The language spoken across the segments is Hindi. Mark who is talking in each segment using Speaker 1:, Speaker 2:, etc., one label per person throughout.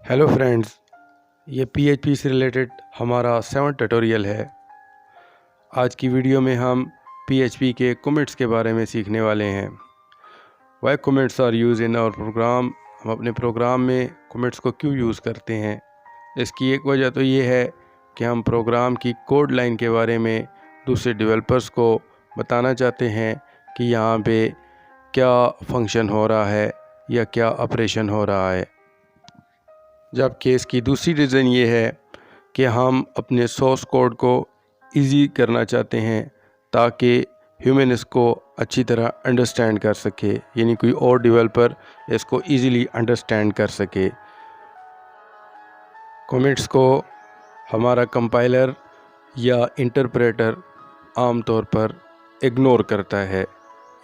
Speaker 1: हेलो फ्रेंड्स, ये PHP से रिलेटेड हमारा 7th ट्यूटोरियल है। आज की वीडियो में हम PHP के कमिट्स के बारे में सीखने वाले हैं। Why comments are used in our program. हम अपने प्रोग्राम में कमिट्स को क्यों यूज़ करते हैं। इसकी एक वजह तो ये है कि हम प्रोग्राम की कोड लाइन के बारे में दूसरे डेवलपर्स को बताना चाहते हैं कि यहाँ पे क्या फंक्शन हो रहा है या क्या ऑपरेशन हो रहा है। जबकि इसकी दूसरी रीज़न ये है कि हम अपने सोर्स कोड को इजी करना चाहते हैं ताकि ह्यूमन इसको अच्छी तरह अंडरस्टैंड कर सके, यानी कोई और डेवलपर इसको इजीली अंडरस्टैंड कर सके। कमिट्स को हमारा कंपाइलर या इंटरप्रेटर आमतौर पर इग्नोर करता है,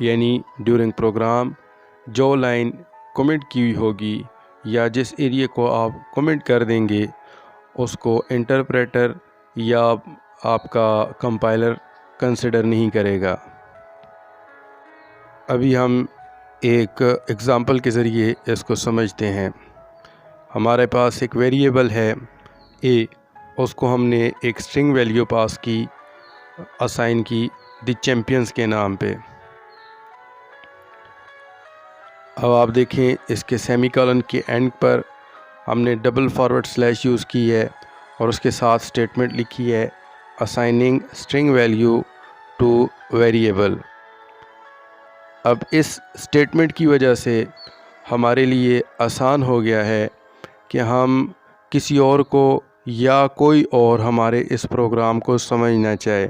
Speaker 1: यानी ड्यूरिंग प्रोग्राम जो लाइन कमिट की हुई होगी या जिस एरिया को आप कमिट कर देंगे उसको इंटरप्रेटर या आपका कंपाइलर कंसिडर नहीं करेगा। अभी हम एक एग्ज़ाम्पल के ज़रिए इसको समझते हैं। हमारे पास एक वेरिएबल है ए, उसको हमने एक स्ट्रिंग वैल्यू पास की, असाइन की द चैम्पियंस के नाम पे। अब आप देखें, इसके सेमीकोलन के एंड पर हमने डबल फॉरवर्ड स्लैश यूज़ की है और उसके साथ स्टेटमेंट लिखी है assigning string value two variable. अब इस स्टेटमेंट की वजह से हमारे लिए आसान हो गया है कि हम किसी और को या कोई और हमारे इस प्रोग्राम को समझना चाहे।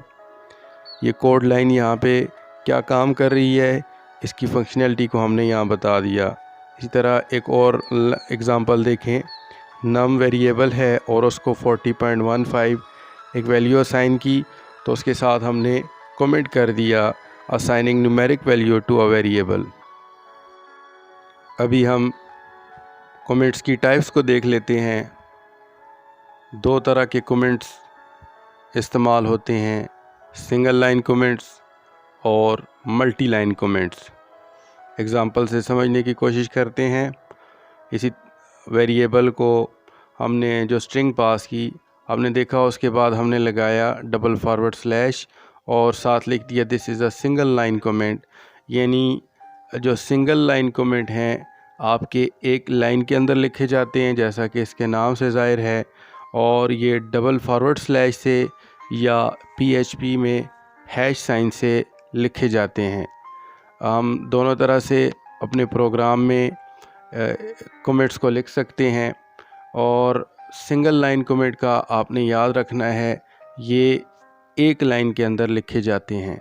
Speaker 1: ये कोड लाइन यहाँ पे क्या काम कर रही है, इसकी फंक्शनैलिटी को हमने यहाँ बता दिया। इसी तरह एक और एग्ज़ाम्पल देखें। नम वेरिएबल है और उसको 40.15 एक वैल्यू असाइन की, तो उसके साथ हमने कमेंट कर दिया assigning numeric value to a variable. अभी हम कमेंट्स की टाइप्स को देख लेते हैं। दो तरह के कमेंट्स इस्तेमाल होते हैं, सिंगल लाइन कमेंट्स और मल्टी लाइन कमेंट्स। एग्ज़ाम्पल से समझने की कोशिश करते हैं। इसी वेरिएबल को हमने जो स्ट्रिंग पास की, हमने देखा उसके बाद हमने लगाया डबल फॉरवर्ड स्लैश और साथ लिख दिया this is a single line comment. यानी जो सिंगल लाइन कमेंट हैं आपके एक लाइन के अंदर लिखे जाते हैं, जैसा कि इसके नाम से ज़ाहिर है, और ये डबल फॉरवर्ड स्लैश से या PHP में हैश साइन से लिखे जाते हैं। हम दोनों तरह से अपने प्रोग्राम में कमेंट्स को लिख सकते हैं और सिंगल लाइन कमेंट का आपने याद रखना है, ये एक लाइन के अंदर लिखे जाते हैं।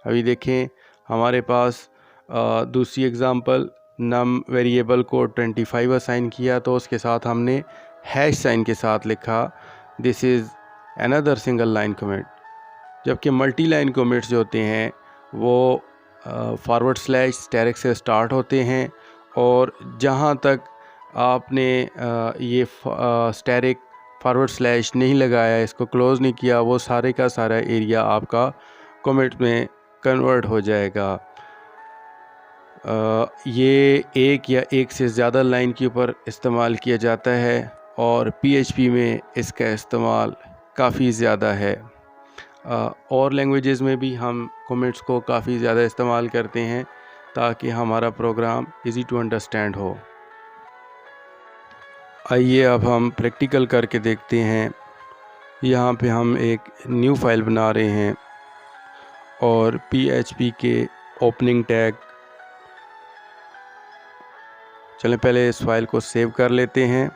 Speaker 1: अभी देखें, हमारे पास दूसरी एग्ज़ाम्पल, नम वेरिएबल को 25 असाइन किया, तो उसके साथ हमने हैश साइन के साथ लिखा this is another single line comment. जबकि मल्टी लाइन कमेंट्स जो होते हैं वो फॉरवर्ड स्लैश स्टैरिक से स्टार्ट होते हैं और जहाँ तक आपने ये स्टैरिक फॉरवर्ड स्लैश नहीं लगाया, इसको क्लोज़ नहीं किया, वो सारे का सारा एरिया आपका कमेंट में कन्वर्ट हो जाएगा। ये एक या एक से ज़्यादा लाइन के ऊपर इस्तेमाल किया जाता है और PHP में इसका इस्तेमाल काफ़ी ज़्यादा है। और लैंग्वेजेस में भी हम कमेंट्स को काफ़ी ज़्यादा इस्तेमाल करते हैं ताकि हमारा प्रोग्राम इजी टू अंडरस्टैंड हो। आइए अब हम प्रैक्टिकल करके देखते हैं। यहाँ पे हम एक न्यू फाइल बना रहे हैं और PHP के ओपनिंग टैग, चलें पहले इस फाइल को सेव कर लेते हैं।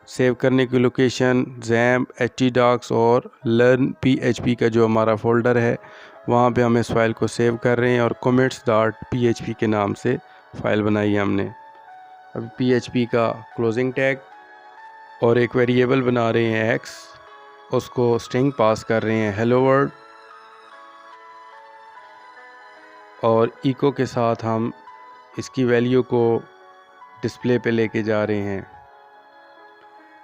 Speaker 1: सेव करने की लोकेशन XAMPP, htdocs और लर्न PHP का जो हमारा फ़ोल्डर है वहाँ पे हम इस फाइल को सेव कर रहे हैं और commits.php के नाम से फ़ाइल बनाई है हमने। अब PHP का क्लोजिंग टैग और एक वेरिएबल बना रहे हैं x, उसको स्ट्रिंग पास कर रहे हैं हेलो वर्ल्ड और इको के साथ हम इसकी वैल्यू को डिस्प्ले पे लेके जा रहे हैं।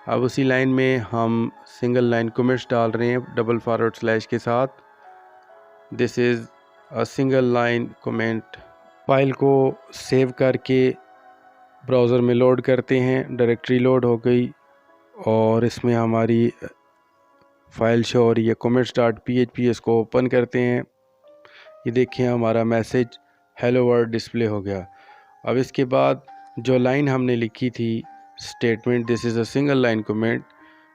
Speaker 1: अब उसी लाइन में हम सिंगल लाइन कमेंट्स डाल रहे हैं डबल फॉरवर्ड स्लैश के साथ। This is single line comment. File को सेव करके ब्राउज़र में लोड करते हैं। डायरेक्टरी लोड हो गई और इसमें हमारी फाइल शो हो रही है comments.php। इसको ओपन करते हैं। ये देखें हमारा मैसेज हेलो वर्ल्ड डिस्प्ले हो गया। अब इसके बाद जो लाइन हमने लिखी थी statement this is a single line comment,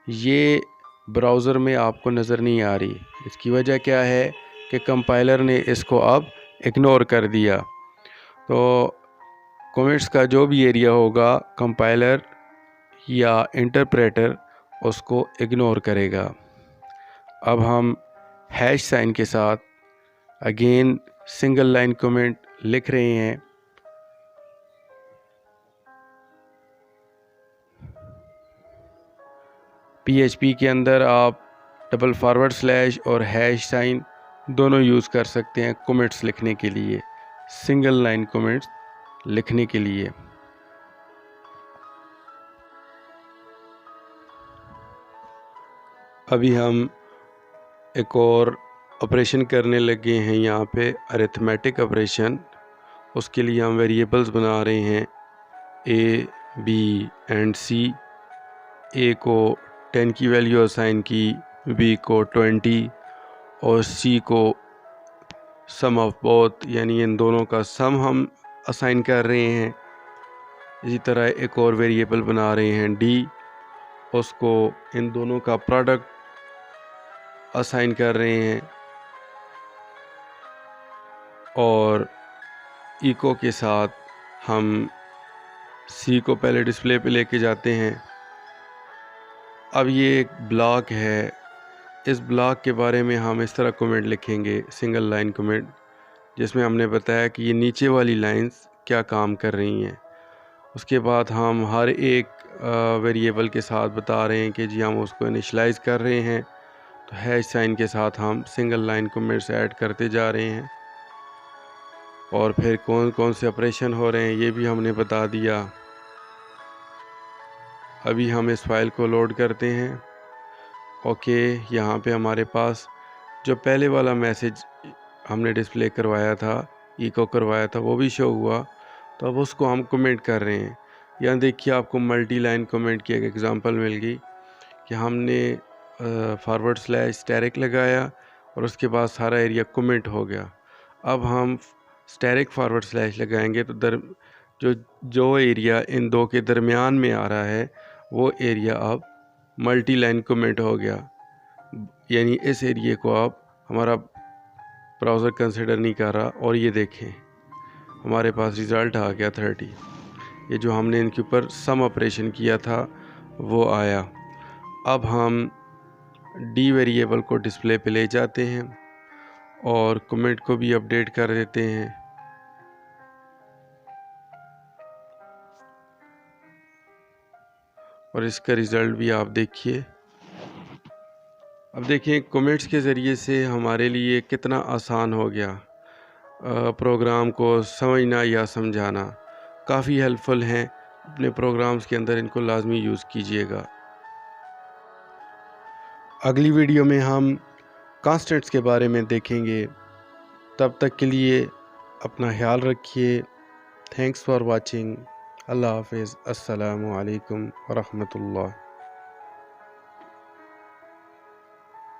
Speaker 1: ये ब्राउज़र में आपको नज़र नहीं आ रही। इसकी वजह क्या है कि कंपाइलर ने इसको अब इग्नोर कर दिया। तो कमेंट्स का जो भी एरिया होगा कंपाइलर या इंटरप्रेटर उसको इग्नोर करेगा। अब हम हैश साइन के साथ अगेन सिंगल लाइन कमेंट लिख रहे हैं। PHP के अंदर आप // और हैश साइन दोनों यूज़ कर सकते हैं कमेंट्स लिखने के लिए, सिंगल लाइन कमेंट्स लिखने के लिए। अभी हम एक और ऑपरेशन करने लगे हैं यहाँ पे, अरिथमेटिक ऑपरेशन। उसके लिए हम वेरिएबल्स बना रहे हैं A, B and C। A को 10 की वैल्यू असाइन की, B को 20 और C को सम ऑफ बोथ यानी इन दोनों का सम हम असाइन कर रहे हैं। इसी तरह एक और वेरिएबल बना रहे हैं D, उसको इन दोनों का प्रोडक्ट असाइन कर रहे हैं और इको के साथ हम C को पहले डिस्प्ले पे लेके जाते हैं। अब ये एक ब्लॉक है, इस ब्लॉक के बारे में हम इस तरह कमेंट लिखेंगे, सिंगल लाइन कमेंट, जिसमें हमने बताया कि ये नीचे वाली लाइंस क्या काम कर रही हैं। उसके बाद हम हर एक वेरिएबल के साथ बता रहे हैं कि जी हम उसको इनिशलाइज कर रहे हैं। तो हैश साइन के साथ हम सिंगल लाइन कमेंट्स ऐड करते जा रहे हैं और फिर कौन कौन से ऑपरेशन हो रहे हैं ये भी हमने बता दिया। अभी हम इस फाइल को लोड करते हैं। ओके, यहाँ पे हमारे पास जो पहले वाला मैसेज हमने डिस्प्ले करवाया था, इको करवाया था, वो भी शो हुआ। तो अब उसको हम कमेंट कर रहे हैं। यहाँ देखिए आपको मल्टी लाइन कमेंट की एक एग्जांपल मिल गई कि हमने / स्टैरिक लगाया और उसके बाद सारा एरिया कमेंट हो गया। अब हम स्टैरिक / लगाएंगे तो जो एरिया इन दो के दरमियान में आ रहा है वो एरिया अब मल्टी लाइन कमेंट हो गया। यानी इस एरिया को अब हमारा ब्राउज़र कंसिडर नहीं कर रहा। और ये देखें हमारे पास रिज़ल्ट आ गया 30। ये जो हमने इनके ऊपर सम ऑपरेशन किया था वो आया। अब हम D वेरिएबल को डिस्प्ले पे ले जाते हैं और कमेंट को भी अपडेट कर देते हैं। और इसका रिज़ल्ट भी आप देखिए। अब देखिए कमेंट्स के ज़रिए से हमारे लिए कितना आसान हो गया प्रोग्राम को समझना या समझाना। काफ़ी हेल्पफुल हैं, अपने प्रोग्राम्स के अंदर इनको लाजमी यूज़ कीजिएगा। अगली वीडियो में हम कॉन्स्टेंट्स के बारे में देखेंगे। तब तक के लिए अपना ख्याल रखिए। Thanks for watching. अल्लाह हाफ़िज़। अस्सलामु अलैकुम व रहमतुल्लाह।